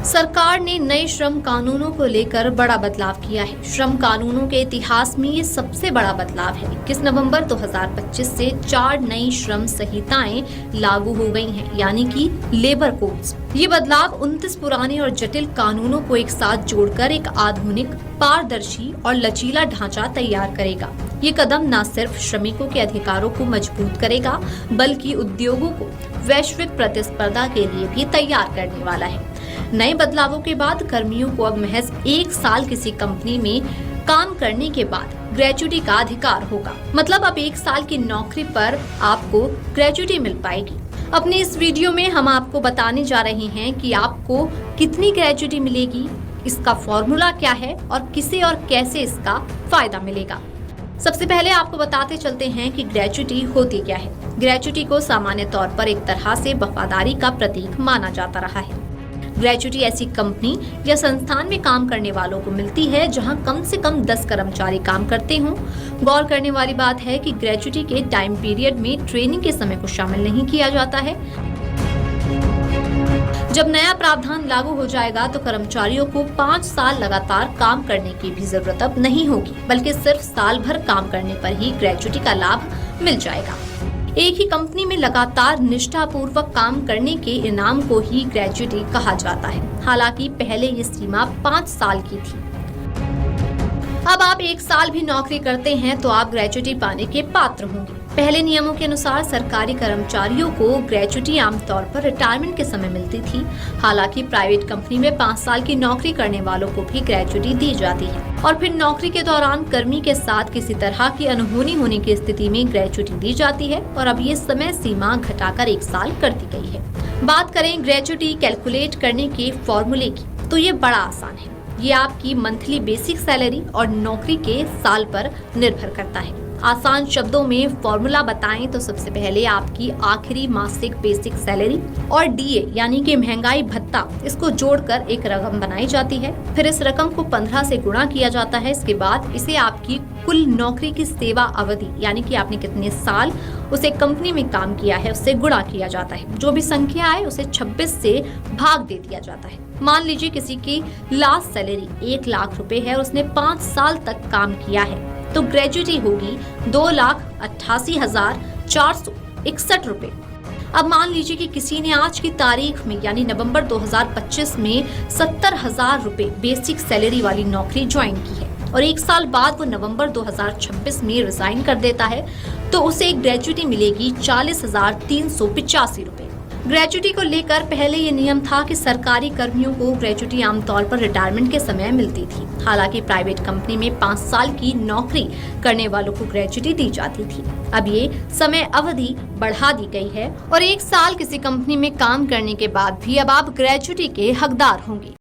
सरकार ने नए श्रम कानूनों को लेकर बड़ा बदलाव किया है। श्रम कानूनों के इतिहास में ये सबसे बड़ा बदलाव है। 21 नवंबर 2025 से 4 नई श्रम संहिताएं लागू हो गई हैं, यानी कि लेबर कोड्स। ये बदलाव 29 पुराने और जटिल कानूनों को एक साथ जोड़कर एक आधुनिक, पारदर्शी और लचीला ढांचा तैयार करेगा। ये कदम न सिर्फ श्रमिकों के अधिकारों को मजबूत करेगा, बल्कि उद्योगों को वैश्विक प्रतिस्पर्धा के लिए भी तैयार करने वाला है। नए बदलावों के बाद कर्मियों को अब महज 1 साल किसी कंपनी में काम करने के बाद ग्रेच्युटी का अधिकार होगा। मतलब अब 1 साल की नौकरी पर आपको ग्रेच्युटी मिल पाएगी। अपने इस वीडियो में हम आपको बताने जा रहे हैं कि आपको कितनी ग्रेच्युटी मिलेगी, इसका फॉर्मूला क्या है और किसे और कैसे इसका फायदा मिलेगा। सबसे पहले आपको बताते चलते हैं कि ग्रेच्युटी होती क्या है। ग्रेच्युटी को सामान्य तौर पर एक तरह से वफादारी का प्रतीक माना जाता रहा है। ग्रेच्युटी ऐसी कंपनी या संस्थान में काम करने वालों को मिलती है जहां कम से कम 10 कर्मचारी काम करते हों। गौर करने वाली बात है कि ग्रेच्युटी के टाइम पीरियड में ट्रेनिंग के समय को शामिल नहीं किया जाता है। जब नया प्रावधान लागू हो जाएगा तो कर्मचारियों को 5 साल लगातार काम करने की भी जरूरत अब नहीं होगी, बल्कि सिर्फ साल भर काम करने पर ही ग्रेच्युटी का लाभ मिल जाएगा। एक ही कंपनी में लगातार निष्ठापूर्वक काम करने के इनाम को ही ग्रेच्युटी कहा जाता है। हालांकि पहले ये सीमा 5 साल की थी। अब आप 1 साल भी नौकरी करते हैं तो आप ग्रेच्युटी पाने के पात्र होंगे। पहले नियमों के अनुसार सरकारी कर्मचारियों को ग्रेच्युटी आमतौर पर रिटायरमेंट के समय मिलती थी। हालांकि प्राइवेट कंपनी में 5 साल की नौकरी करने वालों को भी ग्रेच्युटी दी जाती है और फिर नौकरी के दौरान कर्मी के साथ किसी तरह की अनहोनी होने की स्थिति में ग्रेच्युटी दी जाती है और अब ये समय सीमा घटाकर 1 साल कर दी गई है। बात करें ग्रेच्युटी कैलकुलेट करने के फॉर्मूले की, तो ये बड़ा आसान है। ये आपकी मंथली बेसिक सैलरी और नौकरी के साल पर निर्भर करता है। आसान शब्दों में फॉर्मूला बताएं तो सबसे पहले आपकी आखिरी मासिक बेसिक सैलरी और डीए यानी कि महंगाई भत्ता, इसको जोड़कर एक रकम बनाई जाती है। फिर इस रकम को 15 से गुणा किया जाता है। इसके बाद इसे आपकी कुल नौकरी की सेवा अवधि यानी कि आपने कितने साल उसे कंपनी में काम किया है उससे गुणा किया जाता है। जो भी संख्या आए उसे 26 से भाग दे दिया जाता है। मान लीजिए किसी की लास्ट सैलरी 1 लाख रुपए है और उसने 5 साल तक काम किया है तो ग्रेच्युटी होगी 2,88,461 रुपए। अब मान लीजिए कि किसी ने आज की तारीख में यानी नवंबर 2025 में 70,000 रुपए बेसिक सैलरी वाली नौकरी ज्वाइन की है और 1 साल बाद वो नवंबर 2026 में रिजाइन कर देता है तो उसे ग्रेच्युटी मिलेगी 40,385 रुपए। ग्रेच्युटी को लेकर पहले ये नियम था कि सरकारी कर्मियों को ग्रेच्युटी आमतौर पर रिटायरमेंट के समय मिलती थी। हालांकि प्राइवेट कंपनी में 5 साल की नौकरी करने वालों को ग्रेच्युटी दी जाती थी। अब ये समय अवधि बढ़ा दी गई है और 1 साल किसी कंपनी में काम करने के बाद भी अब आप ग्रेच्युटी के हकदार होंगे।